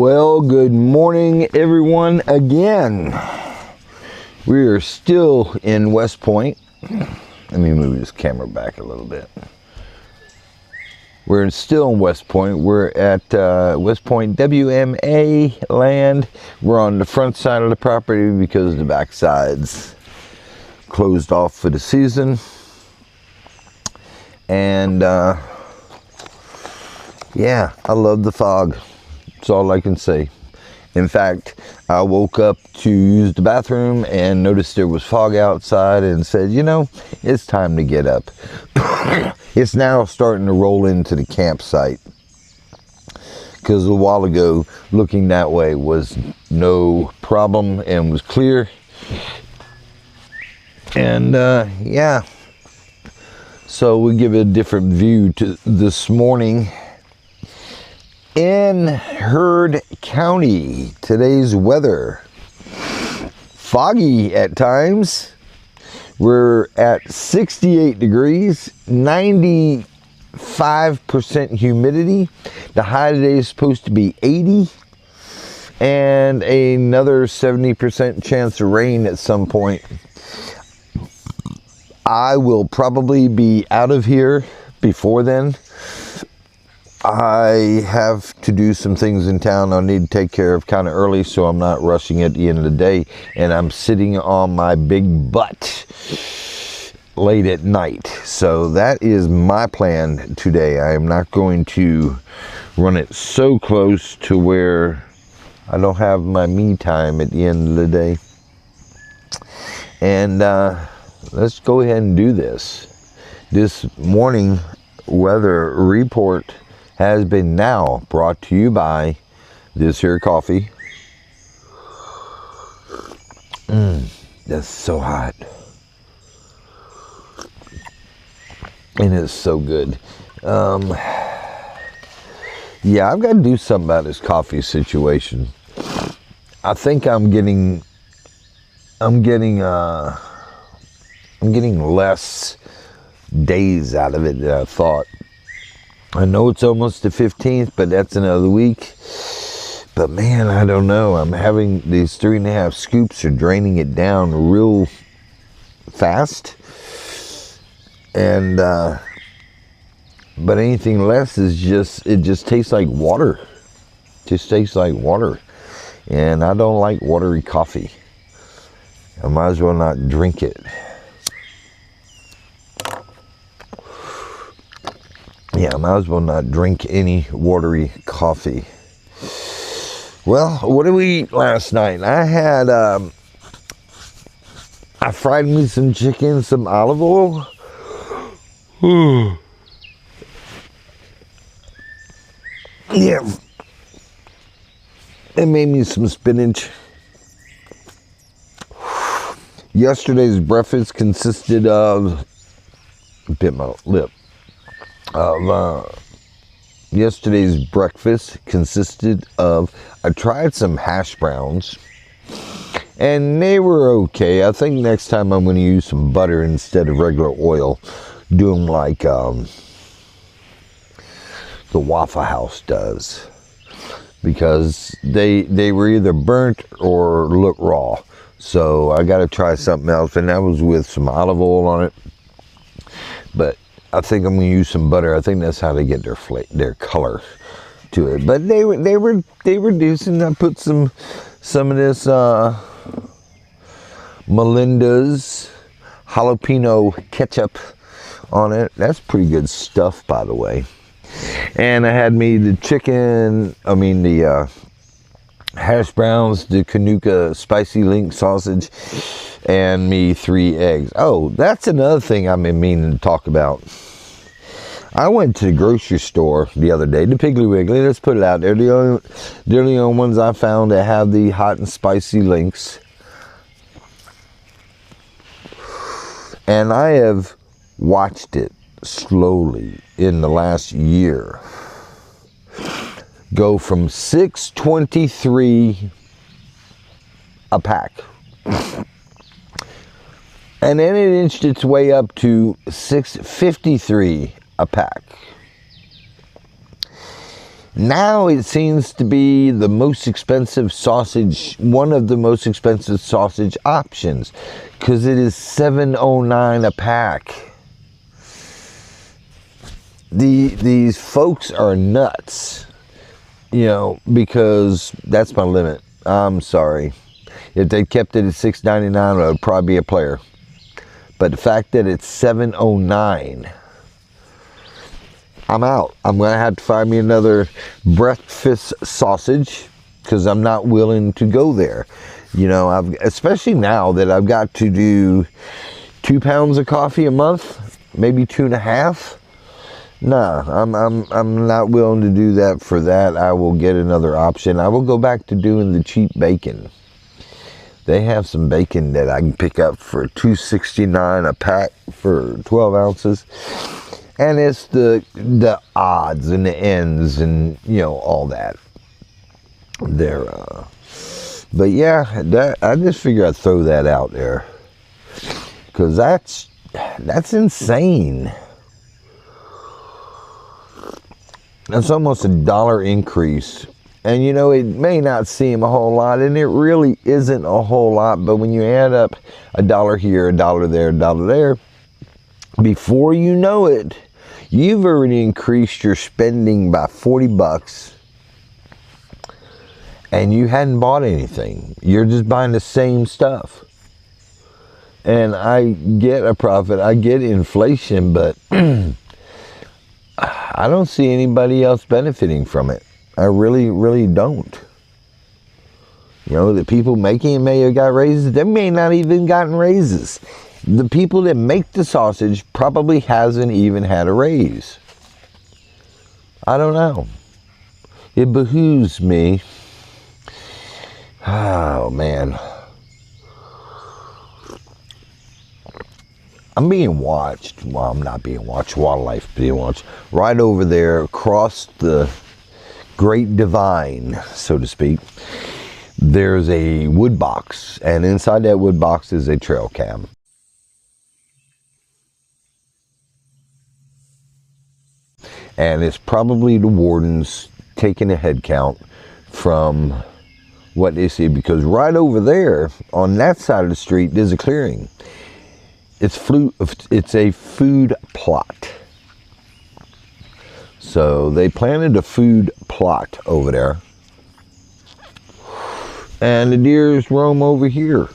Well, good morning, everyone, again. We are still in West Point. Let me move this camera back a little bit. We're still in West Point. We're at West Point WMA land. We're on the front side of the property because the back side's closed off for the season. And yeah, I love the fog. That's all I can say. In fact, I woke up to use the bathroom and noticed there was fog outside and said, you know, it's time to get up. It's now starting to roll into the campsite. Because a while ago, looking that way was no problem and was clear. And yeah, so we give it a different view to this morning. In Heard County, today's weather, foggy at times. We're at 68 degrees, 95% humidity. The high today is supposed to be 80, and another 70% chance of rain at some point. I will probably be out of here before then. I have to do some things in town I need to take care of kind of early, so I'm not rushing at the end of the day. And I'm sitting on my big butt late at night. So that is my plan today. I am not going to run it so close to where I don't have my me time at the end of the day. And let's go ahead and do this. This morning weather report has been now brought to you by this here coffee. That's so hot. And it's so good. Yeah, I've got to do something about this coffee situation. I think I'm getting less days out of it than I thought. I know it's almost the 15th, but that's another week. But man, I don't know. I'm having these 3.5 scoops are draining it down real fast. And, but anything less is it just tastes like water. It just tastes like water. And I don't like watery coffee. I might as well not drink it. Yeah, I might as well not drink any watery coffee. Well, what did we eat last night? I had, I fried me some chicken, some olive oil. Yeah. And made me some spinach. Yesterday's breakfast consisted of, bit my lip. Yesterday's breakfast consisted of, I tried some hash browns and they were okay. I think next time I'm going to use some butter instead of regular oil, do them like the Waffle House does, because they were either burnt or look raw. So I got to try something else, and that was with some olive oil on it. But I think I'm going to use some butter. I think that's how they get their color to it. But they were decent. I put some of this Melinda's jalapeno ketchup on it. That's pretty good stuff, by the way. And I had me the hash browns, the Kanuka spicy link sausage, and me 3 eggs. Oh, that's another thing I've been meaning to talk about. I went to the grocery store the other day, the Piggly Wiggly. Let's put it out there. They're the only ones I found that have the hot and spicy links. And I have watched it slowly in the last year go from $6.23 a pack. And then it inched its way up to $6.53 a pack. Now it seems to be the most expensive sausage, one of the most expensive sausage options, because it is $7.09 a pack. These folks are nuts, you know, because that's my limit. I'm sorry. If they kept it at $6.99, I would probably be a player. But the fact that it's $7.09, I'm out. I'm going to have to find me another breakfast sausage, because I'm not willing to go there. You know, especially now that I've got to do 2 pounds of coffee a month, maybe 2.5. Nah, I'm not willing to do that. For that, I will get another option. I will go back to doing the cheap bacon. They have some bacon that I can pick up for $2.69 a pack for 12 ounces. And it's the odds and the ends and, you know, all that. There, but yeah, I just figured I'd throw that out there, because that's insane. That's almost $1 increase. And you know, it may not seem a whole lot, and it really isn't a whole lot, but when you add up $1 here, $1 there, $1 there, before you know it, you've already increased your spending by 40 bucks, and you hadn't bought anything. You're just buying the same stuff. And I get a profit, I get inflation, but I don't see anybody else benefiting from it. I really, really don't. You know, the people making it may have got raises. They may not even gotten raises. The people that make the sausage probably hasn't even had a raise. I don't know. It behooves me. Oh, man. I'm being watched. Well, I'm not being watched. VanLife being watched. Right over there across the Great Divide, so to speak, there's a wood box. And inside that wood box is a trail cam. And it's probably the wardens taking a head count from what they see. Because right over there, on that side of the street, there's a clearing. It's a food plot. So they planted a food plot over there. And the deers roam over here.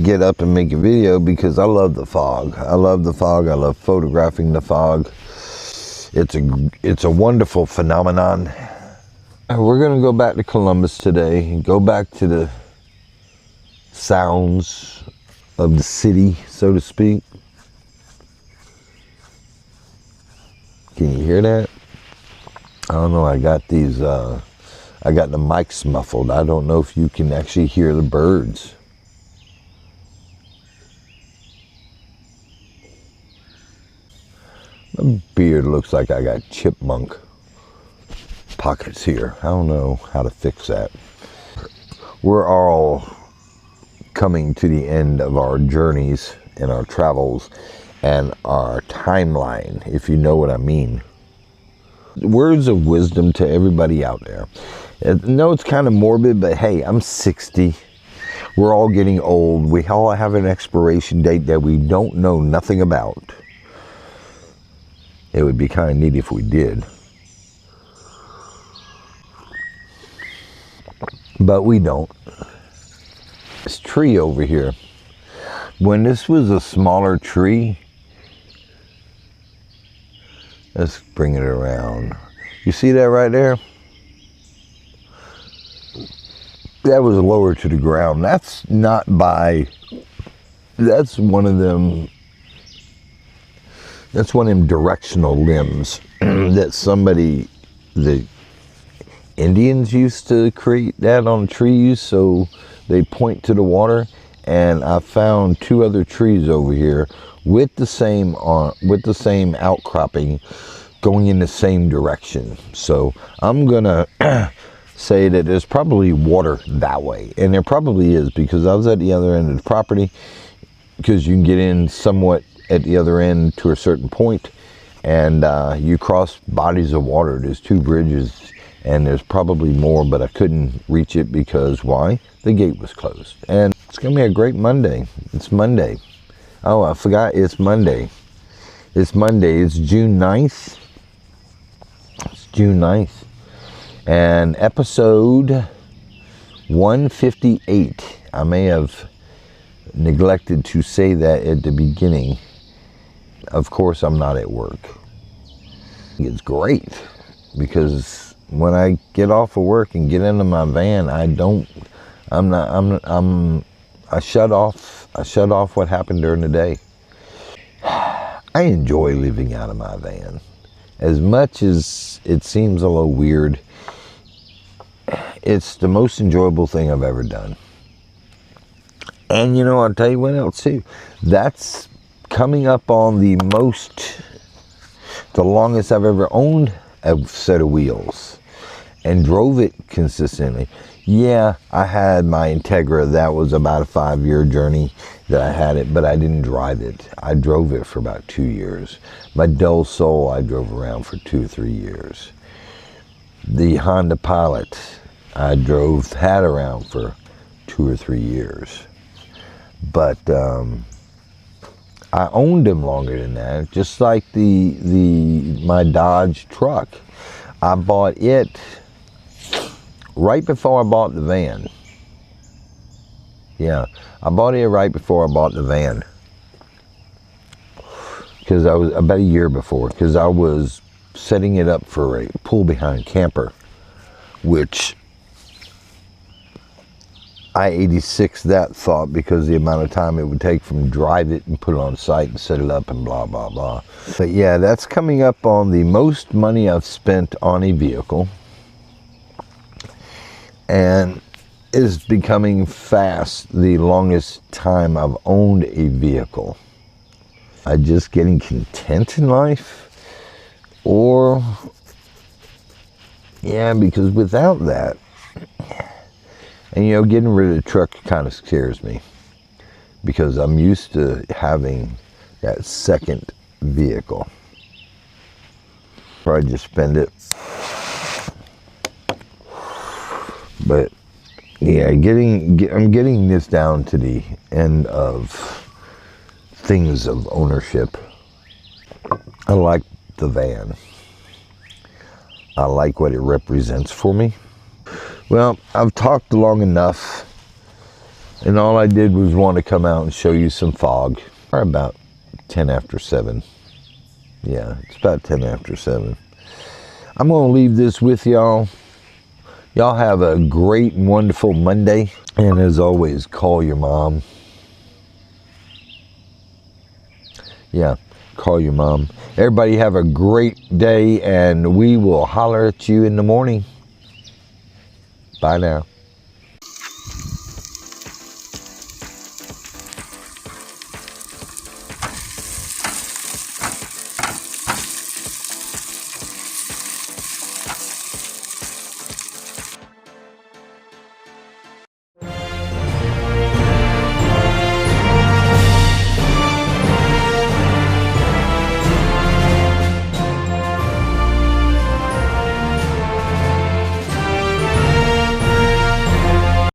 Get up and make a video because I love the fog. I love the fog. I love photographing the fog. It's a wonderful phenomenon. We're going to go back to Columbus today and go back to the sounds of the city, so to speak. Can you hear that? I don't know. I got the mics muffled. I don't know if you can actually hear the birds. My beard looks like I got chipmunk pockets here. I don't know how to fix that. We're all coming to the end of our journeys and our travels and our timeline, if you know what I mean. Words of wisdom to everybody out there. I know it's kind of morbid, but hey, I'm 60. We're all getting old. We all have an expiration date that we don't know nothing about. It would be kind of neat if we did. But we don't. This tree over here, when this was a smaller tree, let's bring it around. You see that right there? That was lower to the ground. That's not by, that's one of them directional limbs that the Indians used to create that on trees, so they point to the water. And I found 2 other trees over here with the same outcropping going in the same direction. So I'm gonna say that there's probably water that way, and there probably is, because I was at the other end of the property, because you can get in somewhat at the other end to a certain point, and you cross bodies of water. There's 2 bridges, And there's probably more, but I couldn't reach it because why? The gate was closed. And it's going to be a great Monday. It's Monday. Oh, I forgot it's Monday. It's Monday. It's June 9th. It's June 9th. And episode 158. I may have neglected to say that at the beginning. Of course, I'm not at work. It's great because when I get off of work and get into my van, I shut off what happened during the day. I enjoy living out of my van. As much as it seems a little weird, it's the most enjoyable thing I've ever done. And you know, I'll tell you what else too. That's coming up on the longest I've ever owned a set of wheels and drove it consistently. Yeah, I had my Integra. That was about a 5-year journey that I had it, but I didn't drive it. I drove it for about 2 years. My Del Sol, I drove around for 2 or 3 years. The Honda Pilot, I had around for 2 or 3 years. But I owned them longer than that, just like my Dodge truck. I bought it right before I bought the van. Yeah, I bought it right before I bought the van. Because I was about a year before, because I was setting it up for a pull-behind camper, which I 86 that thought because the amount of time it would take from drive it and put it on site and set it up and blah, blah, blah. But yeah, that's coming up on the most money I've spent on a vehicle. And is becoming fast the longest time I've owned a vehicle. I'm just getting content in life, or yeah, because without that, and you know, getting rid of the truck kind of scares me because I'm used to having that second vehicle. Probably just spend it. But yeah, I'm getting this down to the end of things of ownership. I like the van. I like what it represents for me. Well, I've talked long enough, and all I did was want to come out and show you some fog. Or about 10 after 7. Yeah, it's about 10 after 7. I'm going to leave this with y'all. Y'all have a great and wonderful Monday. And as always, call your mom. Yeah, call your mom. Everybody have a great day, and we will holler at you in the morning. Bye now.